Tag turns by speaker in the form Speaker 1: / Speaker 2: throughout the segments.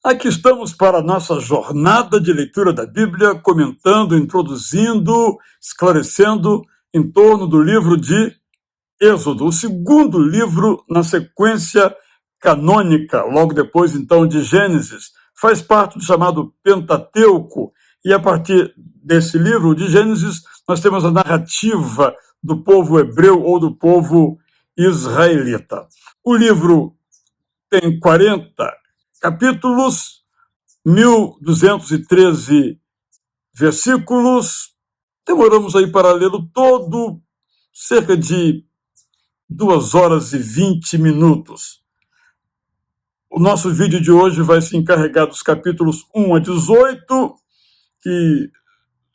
Speaker 1: Aqui estamos para a nossa jornada de leitura da Bíblia, comentando, introduzindo, esclarecendo em torno do livro de Êxodo, o segundo livro na sequência canônica, logo depois, então, de Gênesis. Faz parte do chamado Pentateuco, e a partir desse livro de Gênesis, nós temos a narrativa do povo hebreu ou do povo israelita. O livro tem 40 capítulos, 1.213 versículos. Demoramos aí para lê-lo todo cerca de 2 horas e 20 minutos. O nosso vídeo de hoje vai se encarregar dos capítulos 1 a 18, que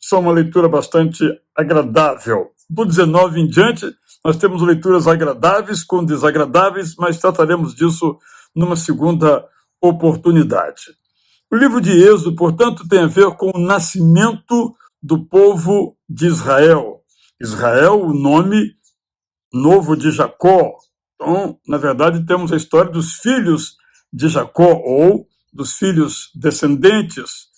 Speaker 1: são uma leitura bastante agradável. Do 19 em diante, nós temos leituras agradáveis com desagradáveis, mas trataremos disso numa segunda oportunidade. O livro de Êxodo, portanto, tem a ver com o nascimento do povo de Israel. Israel, o nome novo de Jacó. Então, na verdade, temos a história dos filhos de Jacó, ou dos filhos descendentes.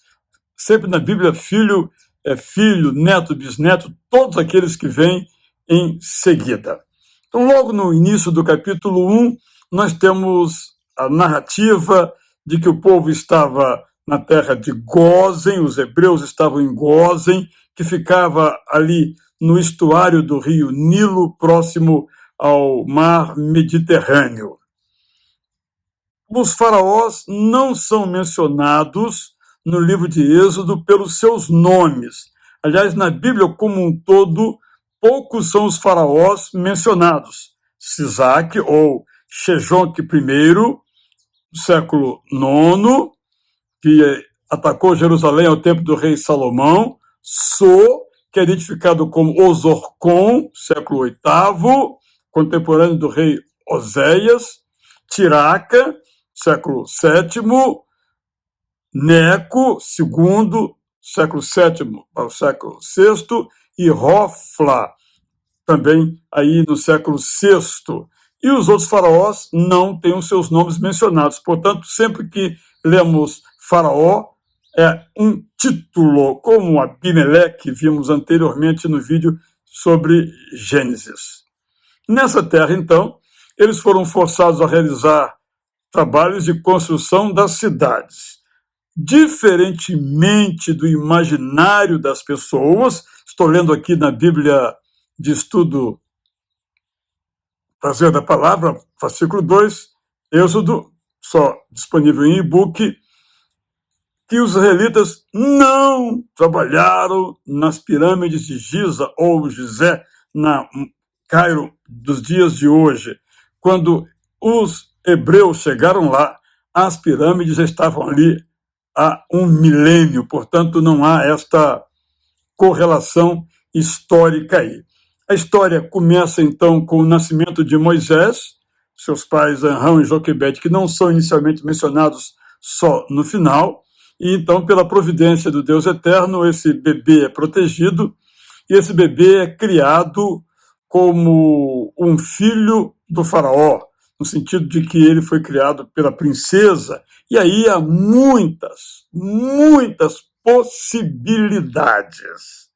Speaker 1: Sempre na Bíblia, filho é filho, neto, bisneto, todos aqueles que vêm em seguida. Então, logo no início do capítulo 1, nós temos a narrativa de que o povo estava na terra de Gósen, os hebreus estavam em Gósen, que ficava ali no estuário do rio Nilo, próximo ao mar Mediterrâneo. Os faraós não são mencionados no livro de Êxodo pelos seus nomes. Aliás, na Bíblia como um todo, poucos são os faraós mencionados. Sisaque, ou Sejonque I, século IX, que atacou Jerusalém ao tempo do rei Salomão. So, que é identificado como Osorcon, século VIII, contemporâneo do rei Oséias. Tiraca, século VII. Neco, segundo, século VII ao século VI. E Rofla, também aí no século VI. E os outros faraós não têm os seus nomes mencionados. Portanto, sempre que lemos faraó, é um título, como Abimeleque, vimos anteriormente no vídeo sobre Gênesis. Nessa terra, então, eles foram forçados a realizar trabalhos de construção das cidades. Diferentemente do imaginário das pessoas, estou lendo aqui na Bíblia de Estudo Prazer da Palavra, versículo 2, Êxodo, só disponível em e-book, que os israelitas não trabalharam nas pirâmides de Giza ou Gizé, na Cairo dos dias de hoje. Quando os hebreus chegaram lá, as pirâmides já estavam ali há 1 milênio, portanto não há esta correlação histórica aí. A história começa, então, com o nascimento de Moisés, seus pais Arão e Joquebede, que não são inicialmente mencionados só no final, e então, pela providência do Deus Eterno, esse bebê é protegido, e esse bebê é criado como um filho do faraó, no sentido de que ele foi criado pela princesa, e aí há muitas possibilidades.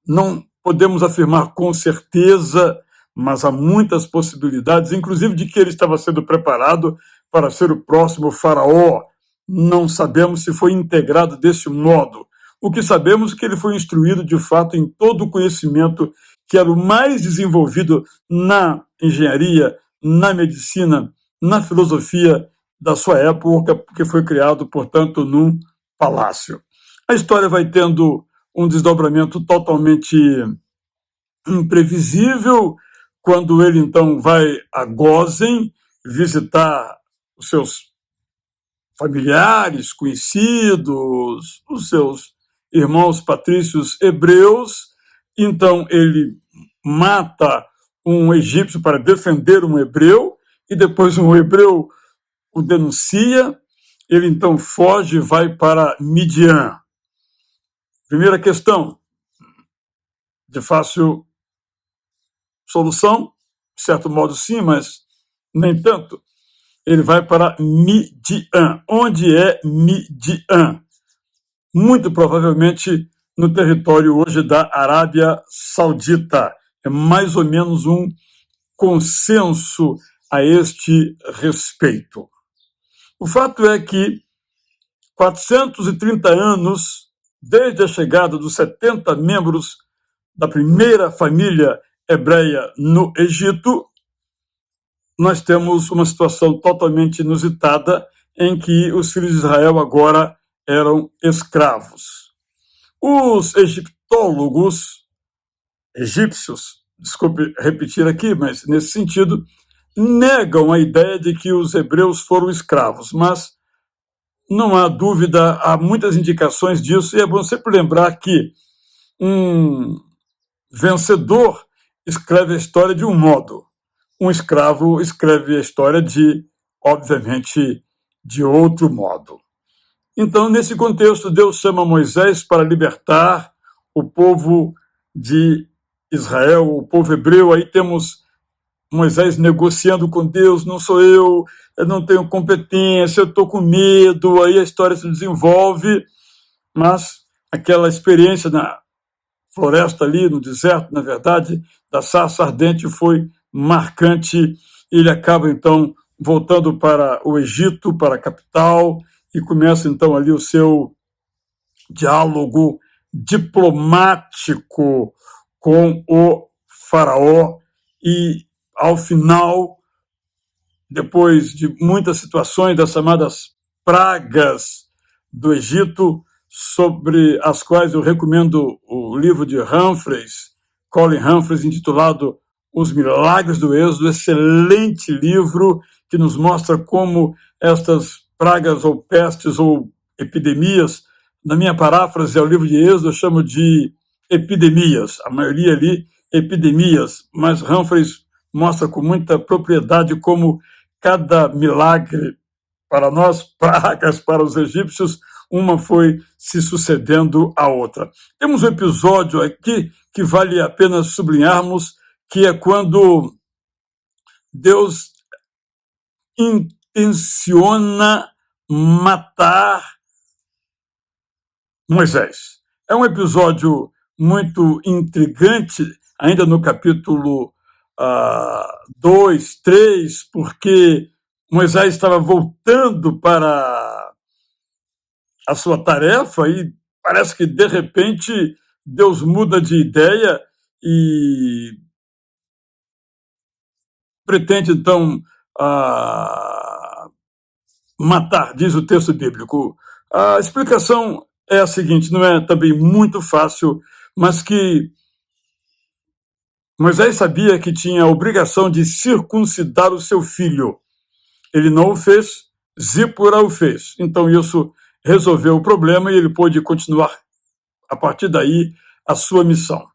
Speaker 1: Não podemos afirmar com certeza, mas há muitas possibilidades, inclusive de que ele estava sendo preparado para ser o próximo faraó. Não sabemos se foi integrado desse modo. O que sabemos é que ele foi instruído, de fato, em todo o conhecimento que era o mais desenvolvido na engenharia, na medicina, na filosofia da sua época, porque foi criado, portanto, num palácio. A história vai tendo um desdobramento totalmente imprevisível, quando ele, então, vai a Gósen visitar os seus familiares, conhecidos, os seus irmãos patrícios hebreus. Então, ele mata um egípcio para defender um hebreu, e depois um hebreu o denuncia. Ele, então, foge e vai para Midian. Primeira questão, de fácil solução, de certo modo sim, mas nem tanto. ele vai para Midian. Onde é Midian? Muito provavelmente no território hoje da Arábia Saudita. É mais ou menos um consenso a este respeito. O fato é que 430 anos desde a chegada dos 70 membros da primeira família hebreia no Egito, nós temos uma situação totalmente inusitada em que os filhos de Israel agora eram escravos. Os egiptólogos egípcios, desculpe repetir aqui, mas nesse sentido, negam a ideia de que os hebreus foram escravos, mas não há dúvida, há muitas indicações disso, e é bom sempre lembrar que um vencedor escreve a história de um modo, um escravo escreve a história obviamente, de outro modo. Então, nesse contexto, Deus chama Moisés para libertar o povo de Israel, o povo hebreu. Aí temos Moisés negociando com Deus, não sou eu não tenho competência, eu estou com medo, aí a história se desenvolve, mas aquela experiência na floresta ali, no deserto, na verdade, da sarça ardente foi marcante. Ele acaba, então, voltando para o Egito, para a capital, e começa, então, ali o seu diálogo diplomático com o faraó, e, ao final, depois de muitas situações das chamadas pragas do Egito, sobre as quais eu recomendo o livro de Colin Humphreys, intitulado Os Milagres do Êxodo, excelente livro que nos mostra como estas pragas ou pestes ou epidemias, na minha paráfrase ao livro de Êxodo, eu chamo de epidemias, a maioria ali epidemias, mas Humphreys mostra com muita propriedade como cada milagre para nós, pragas para os egípcios, uma foi se sucedendo à outra. Temos um episódio aqui que vale a pena sublinharmos, que é quando Deus intenciona matar Moisés. É um episódio muito intrigante, ainda no capítulo 2, 3, porque Moisés estava voltando para a sua tarefa e parece que, de repente, Deus muda de ideia e pretende, então, matar, diz o texto bíblico. A explicação é a seguinte, não é também muito fácil, mas que Moisés sabia que tinha a obrigação de circuncidar o seu filho. Ele não o fez, Zípora o fez. Então isso resolveu o problema e ele pôde continuar, a partir daí, a sua missão.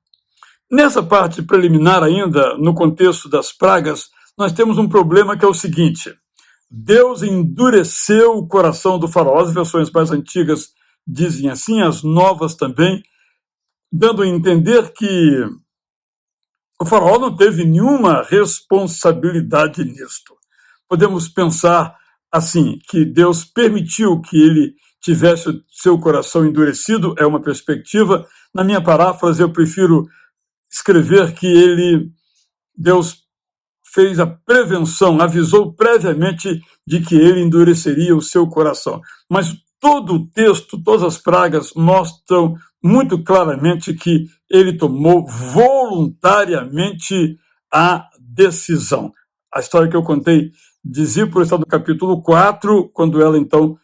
Speaker 1: Nessa parte preliminar ainda, no contexto das pragas, nós temos um problema que é o seguinte: Deus endureceu o coração do faraó. As versões mais antigas dizem assim, as novas também, dando a entender que o faraó não teve nenhuma responsabilidade nisto. Podemos pensar assim, que Deus permitiu que ele tivesse o seu coração endurecido, é uma perspectiva. Na minha paráfrase, eu prefiro escrever que Deus fez a prevenção, avisou previamente de que ele endureceria o seu coração. Mas todo o texto, todas as pragas mostram muito claramente que ele tomou voluntariamente a decisão. A história que eu contei de Zípora está no capítulo 4, quando ela, então,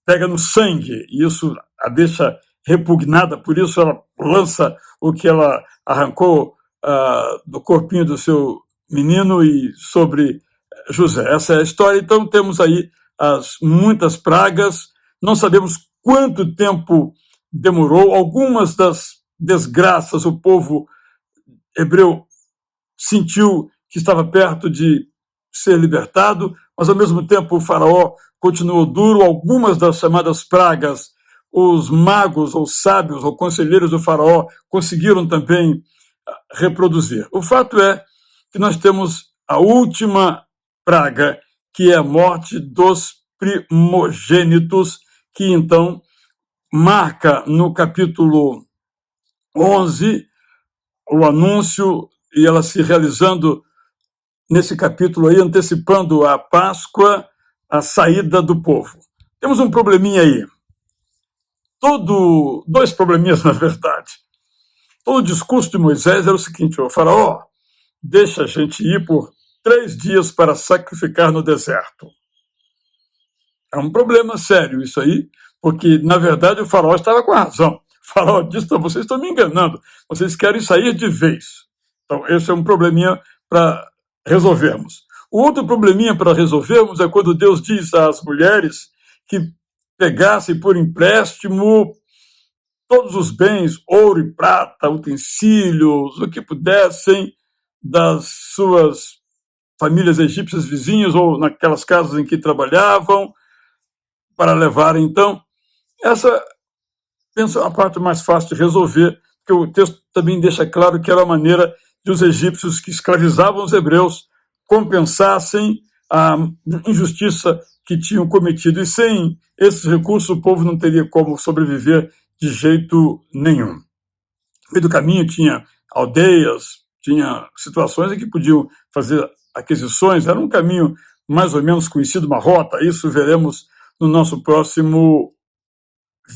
Speaker 1: pega no sangue, e isso a deixa repugnada, por isso ela lança o que ela arrancou do corpinho do seu menino e sobre José. Essa é a história. Então temos aí muitas pragas, não sabemos quanto tempo demorou, algumas das desgraças o povo hebreu sentiu que estava perto de ser libertado, mas ao mesmo tempo o faraó continuou duro. Algumas das chamadas pragas, os magos ou sábios ou conselheiros do faraó conseguiram também reproduzir. O fato é que nós temos a última praga, que é a morte dos primogênitos, que então marca no capítulo 11 o anúncio e ela se realizando nesse capítulo aí, antecipando a Páscoa, a saída do povo. Temos um probleminha aí. Dois probleminhas, na verdade. Todo o discurso de Moisés era o seguinte: o faraó, deixa a gente ir por 3 dias para sacrificar no deserto. É um problema sério isso aí, porque, na verdade, o faraó estava com a razão. O faraó disse: então, vocês estão me enganando, vocês querem sair de vez. Então, esse é um probleminha para resolvermos. O outro probleminha para resolvermos é quando Deus diz às mulheres que pegassem por empréstimo todos os bens, ouro e prata, utensílios, o que pudessem, das suas famílias egípcias vizinhas ou naquelas casas em que trabalhavam, para levar, então. Essa, penso, é a parte mais fácil de resolver, porque o texto também deixa claro que era a maneira de os egípcios que escravizavam os hebreus compensassem a injustiça que tinham cometido. E sem esses recursos, o povo não teria como sobreviver de jeito nenhum. No meio do caminho tinha aldeias, tinha situações em que podiam fazer aquisições, era um caminho mais ou menos conhecido, uma rota. Isso veremos no nosso próximo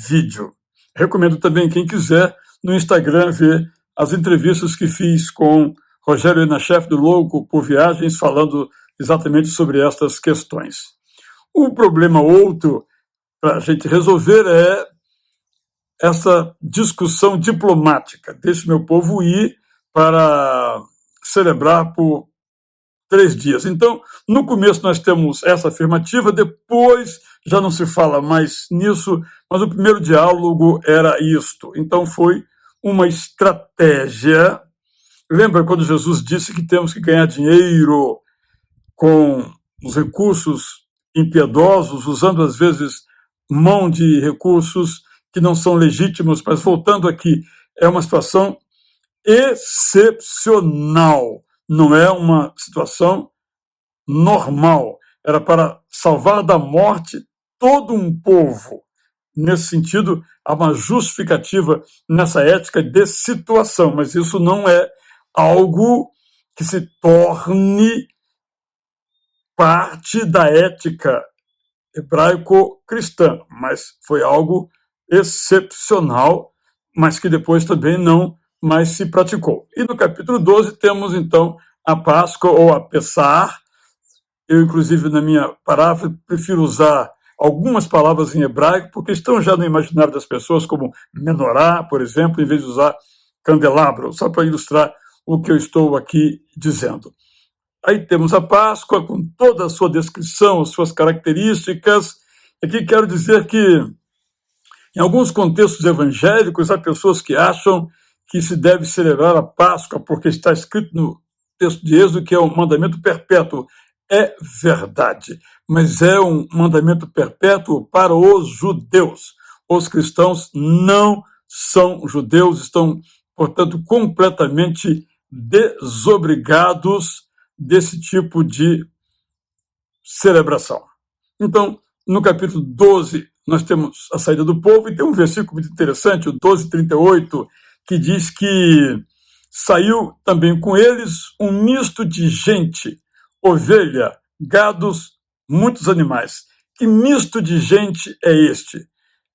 Speaker 1: vídeo. Recomendo também, quem quiser, no Instagram, ver as entrevistas que fiz com Rogério Enachef, do Louco por Viagens, falando exatamente sobre estas questões. O problema outro para a gente resolver é essa discussão diplomática. Deixe meu povo ir para celebrar por 3 dias. Então, no começo nós temos essa afirmativa, depois já não se fala mais nisso, mas o primeiro diálogo era isto. Então, foi uma estratégia. Lembra quando Jesus disse que temos que ganhar dinheiro com os recursos impiedosos, usando às vezes mão de recursos que não são legítimos, mas voltando aqui, é uma situação excepcional, não é uma situação normal. Era para salvar da morte todo um povo. Nesse sentido, há uma justificativa nessa ética de situação, mas isso não é algo que se torne parte da ética hebraico-cristã, mas foi algo excepcional, mas que depois também não mais se praticou. E no capítulo 12 temos, então, a Páscoa ou a Pessar. Eu, inclusive, na minha paráfrase, prefiro usar algumas palavras em hebraico, porque estão já no imaginário das pessoas, como menorá, por exemplo, em vez de usar candelabro, só para ilustrar o que eu estou aqui dizendo. Aí temos a Páscoa, com toda a sua descrição, as suas características. Aqui quero dizer que, em alguns contextos evangélicos, há pessoas que acham que se deve celebrar a Páscoa porque está escrito no texto de Êxodo que é um mandamento perpétuo. É verdade, mas é um mandamento perpétuo para os judeus. Os cristãos não são judeus, estão, portanto, completamente desobrigados desse tipo de celebração. Então, no capítulo 12, nós temos a saída do povo, e tem um versículo muito interessante, o 12:38, que diz que saiu também com eles um misto de gente, ovelha, gados, muitos animais. Que misto de gente é este?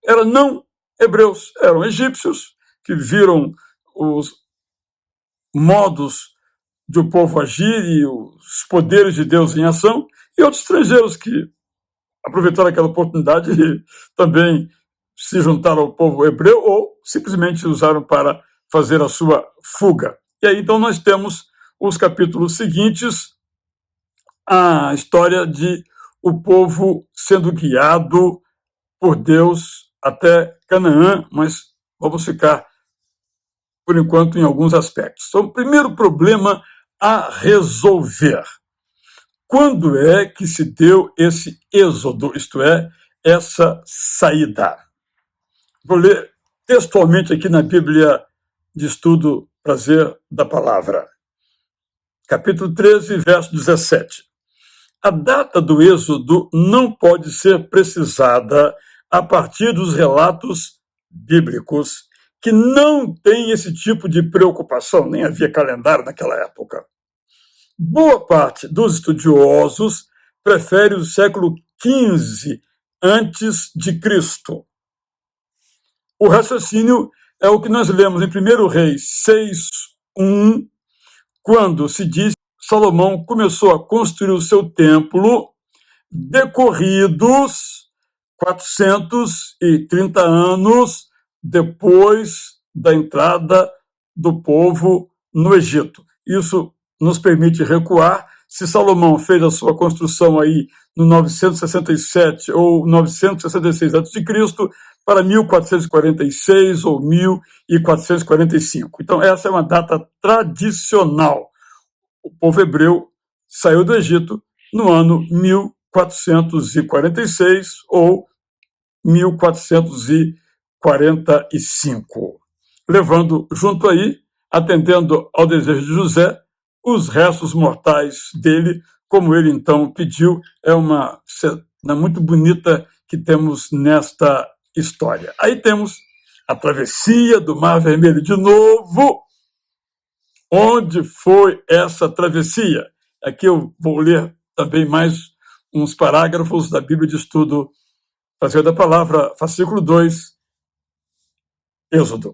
Speaker 1: Eram não hebreus, eram egípcios, que viram os modos de o povo agir e os poderes de Deus em ação, e outros estrangeiros que aproveitaram aquela oportunidade e também se juntaram ao povo hebreu ou simplesmente usaram para fazer a sua fuga. E aí, então, nós temos os capítulos seguintes, a história de o povo sendo guiado por Deus até Canaã, mas vamos ficar, por enquanto, em alguns aspectos. Então, o primeiro problema a resolver. Quando é que se deu esse êxodo, isto é, essa saída? Vou ler textualmente aqui na Bíblia de Estudo Prazer da Palavra. Capítulo 13, verso 17. A data do êxodo não pode ser precisada a partir dos relatos bíblicos, que não têm esse tipo de preocupação, nem havia calendário naquela época. Boa parte dos estudiosos prefere o século XV antes de Cristo. O raciocínio é o que nós lemos em 1 Reis 6:1, quando se diz que Salomão começou a construir o seu templo decorridos 430 anos depois da entrada do povo no Egito. Isso nos permite recuar. Se Salomão fez a sua construção aí no 967 ou 966 a.C., para 1446 ou 1445. Então, essa é uma data tradicional. O povo hebreu saiu do Egito no ano 1446 ou 1445, levando junto aí, atendendo ao desejo de José, os restos mortais dele, como ele então pediu. É uma cena muito bonita que temos nesta história. Aí temos a travessia do Mar Vermelho de novo. Onde foi essa travessia? Aqui eu vou ler também mais uns parágrafos da Bíblia de Estudo, Passeio da Palavra, fascículo 2, Êxodo.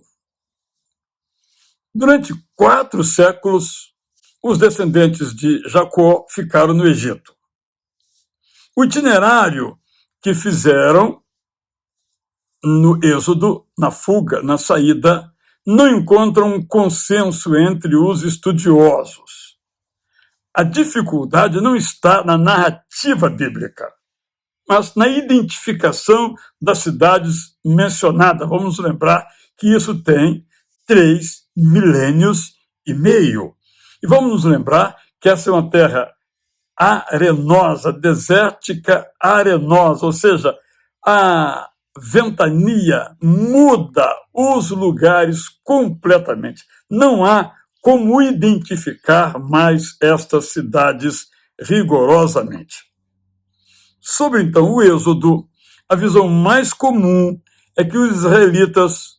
Speaker 1: Durante 4 séculos, os descendentes de Jacó ficaram no Egito. O itinerário que fizeram no Êxodo, na fuga, na saída, não encontra um consenso entre os estudiosos. A dificuldade não está na narrativa bíblica, mas na identificação das cidades mencionadas. Vamos lembrar que isso tem 3 milênios e meio. E vamos nos lembrar que essa é uma terra arenosa, desértica arenosa, ou seja, a ventania muda os lugares completamente. Não há como identificar mais estas cidades rigorosamente. Sobre, então, o Êxodo, a visão mais comum é que os israelitas,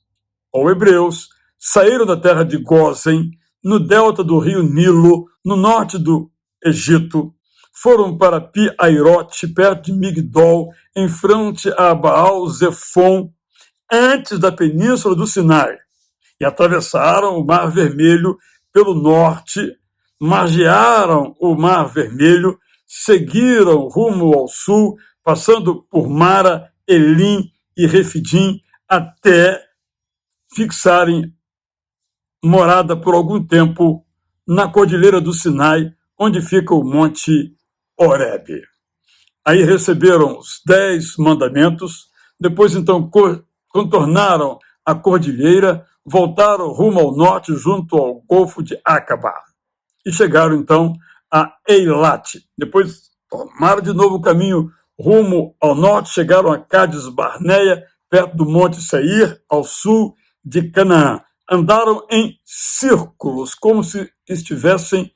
Speaker 1: ou hebreus, saíram da terra de Gósen, no delta do rio Nilo, no norte do Egito, foram para Pi-Airote, perto de Migdol, em frente a Baal-Zefon, antes da península do Sinai, e atravessaram o Mar Vermelho pelo norte, margearam o Mar Vermelho, seguiram rumo ao sul, passando por Mara, Elim e Refidim, até fixarem morada por algum tempo na Cordilheira do Sinai, onde fica o Monte Horebe. Aí receberam os 10 mandamentos, depois então contornaram a cordilheira, voltaram rumo ao norte, junto ao Golfo de Acaba, e chegaram então a Eilat. Depois tomaram de novo o caminho rumo ao norte, chegaram a Cádiz Barneia, perto do Monte Seir, ao sul de Canaã. Andaram em círculos, como se estivessem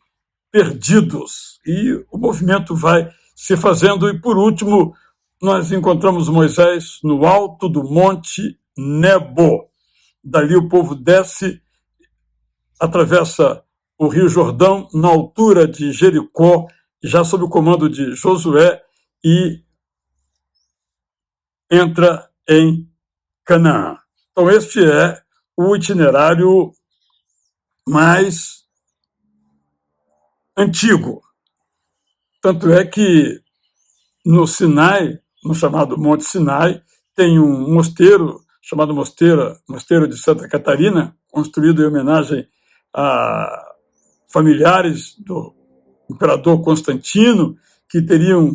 Speaker 1: perdidos, e o movimento vai se fazendo. E por último, nós encontramos Moisés no alto do Monte Nebo. Dali o povo desce, atravessa o Rio Jordão, na altura de Jericó, já sob o comando de Josué, e entra em Canaã. Então, este é o itinerário mais antigo. Tanto é que no Sinai, no chamado Monte Sinai, tem um mosteiro chamado Mosteiro de Santa Catarina, construído em homenagem a familiares do imperador Constantino, que teriam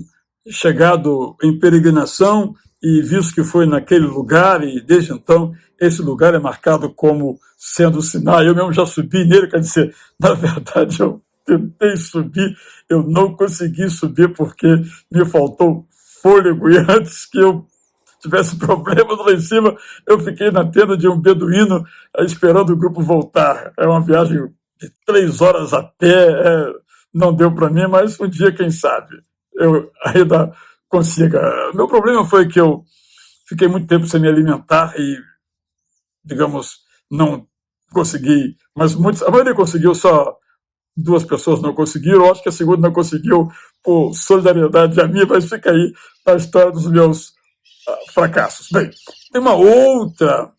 Speaker 1: chegado em peregrinação e visto que foi naquele lugar, e desde então esse lugar é marcado como sendo o Sinai. Eu mesmo já subi nele, quer dizer, na verdade eu tentei subir, eu não consegui subir porque me faltou fôlego, e antes que eu tivesse problemas lá em cima, eu fiquei na tenda de um beduíno esperando o grupo voltar. É uma viagem de 3 horas a pé, não deu para mim, mas um dia, quem sabe. eu ainda consiga. Meu problema foi que eu fiquei muito tempo sem me alimentar e, digamos, não consegui, mas a maioria conseguiu, só 2 pessoas não conseguiram. Eu acho que a segunda não conseguiu por solidariedade a mim, mas fica aí na história dos meus fracassos. Bem, tem uma outra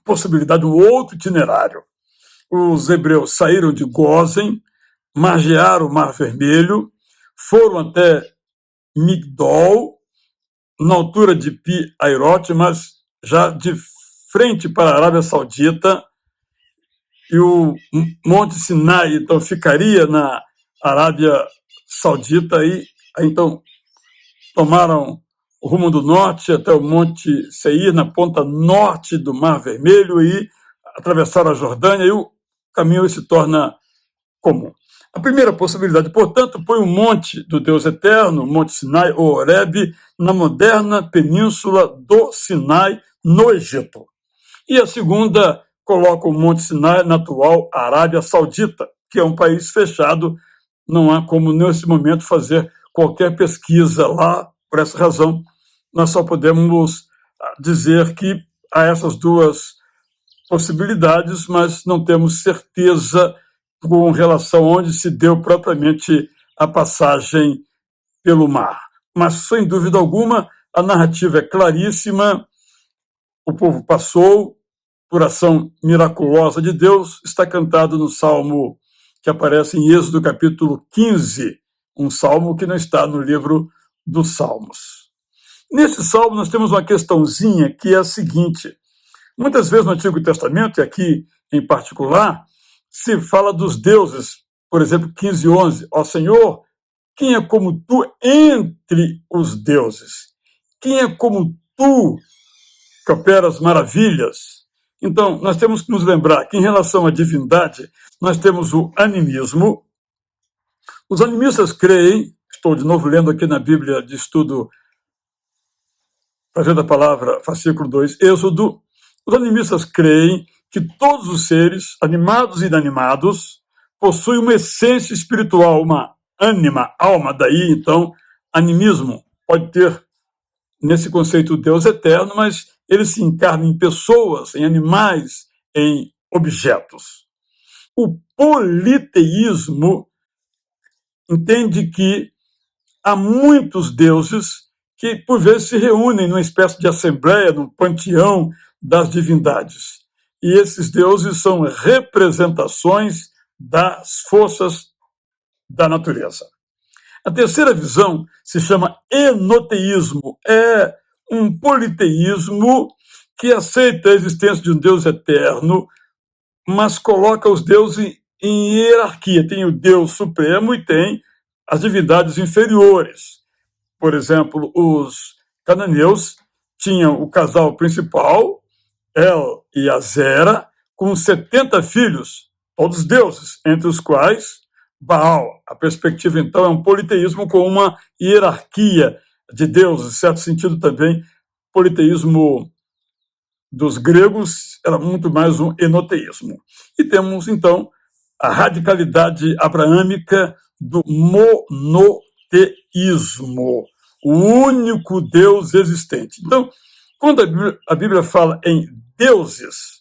Speaker 1: possibilidade, um outro itinerário. Os hebreus saíram de Gósen, margearam o Mar Vermelho, foram até Migdol, na altura de Pi-Hairote, mas já de frente para a Arábia Saudita, e o Monte Sinai, então, ficaria na Arábia Saudita, e aí, então, tomaram o rumo do norte até o Monte Seir, na ponta norte do Mar Vermelho, e atravessaram a Jordânia, e o caminho se torna comum. A primeira possibilidade, portanto, põe o monte do Deus Eterno, o Monte Sinai, ou Horebe, na moderna península do Sinai, no Egito. E a segunda coloca o Monte Sinai na atual Arábia Saudita, que é um país fechado, não há como, nesse momento, fazer qualquer pesquisa lá. Por essa razão, nós só podemos dizer que há essas duas possibilidades, mas não temos certeza com relação a onde se deu propriamente a passagem pelo mar. Mas, sem dúvida alguma, a narrativa é claríssima. O povo passou por ação miraculosa de Deus, está cantado no Salmo que aparece em Êxodo capítulo 15, um salmo que não está no livro dos Salmos. Nesse salmo nós temos uma questãozinha que é a seguinte: muitas vezes no Antigo Testamento, e aqui em particular, se fala dos deuses. Por exemplo, 15:11, ó Senhor, quem é como tu entre os deuses? Quem é como tu que operas maravilhas? Então, nós temos que nos lembrar que, em relação à divindade, nós temos o animismo. Os animistas creem, estou de novo lendo aqui na Bíblia de Estudo, trazendo a palavra, fascículo 2, Êxodo. Os animistas creem que todos os seres, animados e inanimados, possuem uma essência espiritual, uma ânima, alma. Daí, então, animismo. Pode ter, nesse conceito, o Deus eterno, mas ele se encarna em pessoas, em animais, em objetos. O politeísmo entende que há muitos deuses que, por vezes, se reúnem numa espécie de assembleia, num panteão das divindades. E esses deuses são representações das forças da natureza. A terceira visão se chama enoteísmo. É um politeísmo que aceita a existência de um Deus eterno, mas coloca os deuses em hierarquia. Tem o Deus supremo e tem as divindades inferiores. Por exemplo, os cananeus tinham o casal principal, El e Azera, com 70 filhos, todos deuses, entre os quais Baal. A perspectiva, então, é um politeísmo com uma hierarquia de deuses, em certo sentido também, politeísmo dos gregos era muito mais um enoteísmo. E temos, então, a radicalidade abraâmica do monoteísmo, o único Deus existente. Então, quando a Bíblia fala em deuses,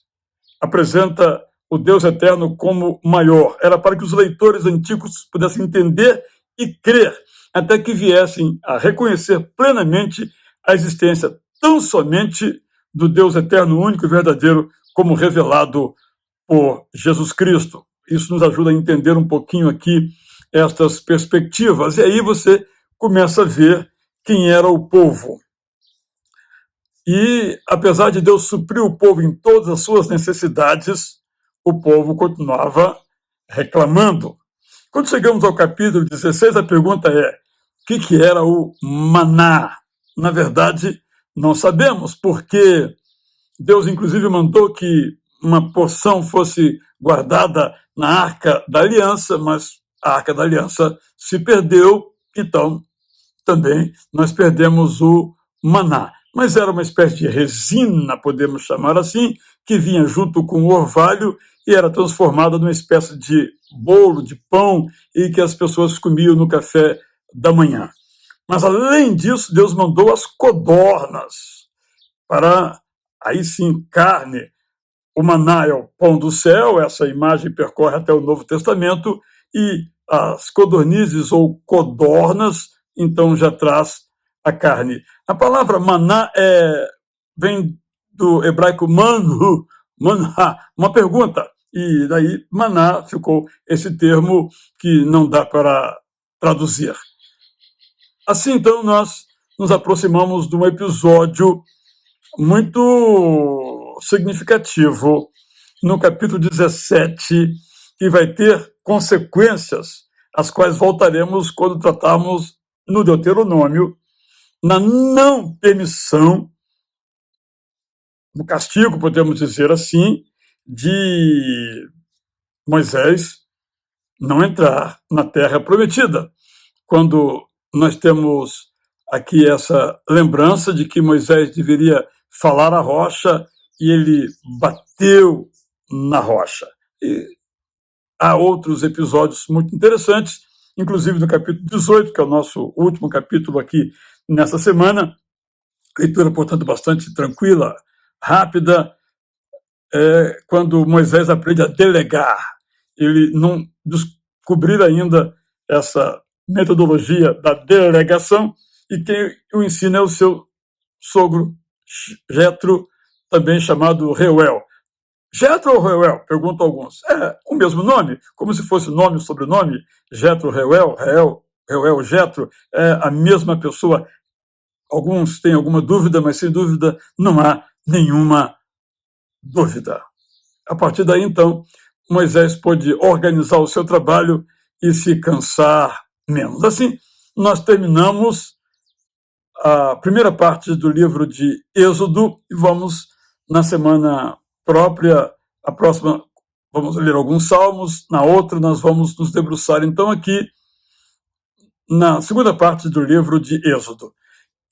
Speaker 1: apresenta o Deus eterno como maior. Era para que os leitores antigos pudessem entender e crer, até que viessem a reconhecer plenamente a existência tão somente do Deus eterno, único e verdadeiro, como revelado por Jesus Cristo. Isso nos ajuda a entender um pouquinho aqui estas perspectivas. E aí você começa a ver quem era o povo. E, apesar de Deus suprir o povo em todas as suas necessidades, o povo continuava reclamando. Quando chegamos ao capítulo 16, a pergunta é: o que era o maná? Na verdade, não sabemos, porque Deus, inclusive, mandou que uma porção fosse guardada na Arca da Aliança, mas a Arca da Aliança se perdeu, então também nós perdemos o maná. Mas era uma espécie de resina, podemos chamar assim, que vinha junto com o orvalho e era transformada numa espécie de bolo, de pão, e que as pessoas comiam no café da manhã. Mas, além disso, Deus mandou as codornas para, aí sim, carne. O maná é o pão do céu, essa imagem percorre até o Novo Testamento, e as codornizes ou codornas, então já traz a carne. A palavra maná vem do hebraico manhu, manha, uma pergunta, e daí maná ficou esse termo que não dá para traduzir. Assim, então, nós nos aproximamos de um episódio muito significativo no capítulo 17, que vai ter consequências, as quais voltaremos quando tratarmos no Deuteronômio, na não permissão, no castigo, podemos dizer assim, de Moisés não entrar na terra prometida. Quando nós temos aqui essa lembrança de que Moisés deveria falar à rocha e ele bateu na rocha. E há outros episódios muito interessantes, inclusive no capítulo 18, que é o nosso último capítulo aqui nessa semana. Leitura, portanto, bastante tranquila, rápida, quando Moisés aprende a delegar. Ele não descobriu ainda essa metodologia da delegação, e quem o ensina é o seu sogro, Jetro, também chamado Reuel. Jetro ou Reuel? Perguntam alguns. É o mesmo nome, como se fosse nome e sobrenome. Jetro, Reuel, Reuel, Jetro, é a mesma pessoa. Alguns têm alguma dúvida, mas sem dúvida não há nenhuma dúvida. A partir daí, então, Moisés pôde organizar o seu trabalho e se cansar menos. Assim, nós terminamos a primeira parte do livro de Êxodo e vamos, na semana própria, a próxima, vamos ler alguns salmos, na outra nós vamos nos debruçar, então, aqui na segunda parte do livro de Êxodo.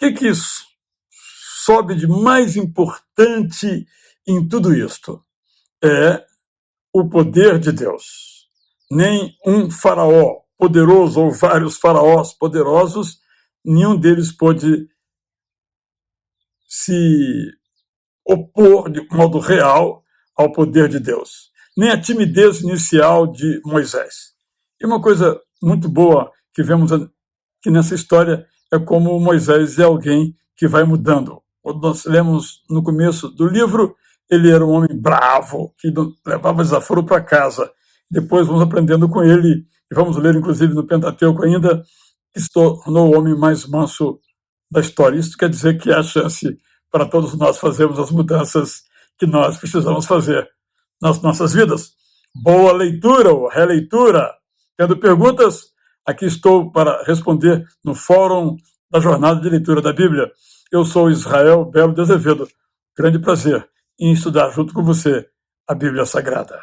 Speaker 1: O que sobe de mais importante em tudo isto? É o poder de Deus. Nem um faraó poderoso ou vários faraós poderosos, nenhum deles pôde se opor de modo real ao poder de Deus. Nem a timidez inicial de Moisés. E uma coisa muito boa que vemos aqui nessa história é como Moisés é alguém que vai mudando. Quando nós lemos no começo do livro, ele era um homem bravo, que levava desaforo para casa. Depois vamos aprendendo com ele, e vamos ler inclusive no Pentateuco ainda, que se tornou o homem mais manso da história. Isso quer dizer que há chance para todos nós fazermos as mudanças que nós precisamos fazer nas nossas vidas. Boa leitura ou releitura. Tendo perguntas, aqui estou para responder no Fórum da Jornada de Leitura da Bíblia. Eu sou Israel Belo de Azevedo. Grande prazer em estudar junto com você a Bíblia Sagrada.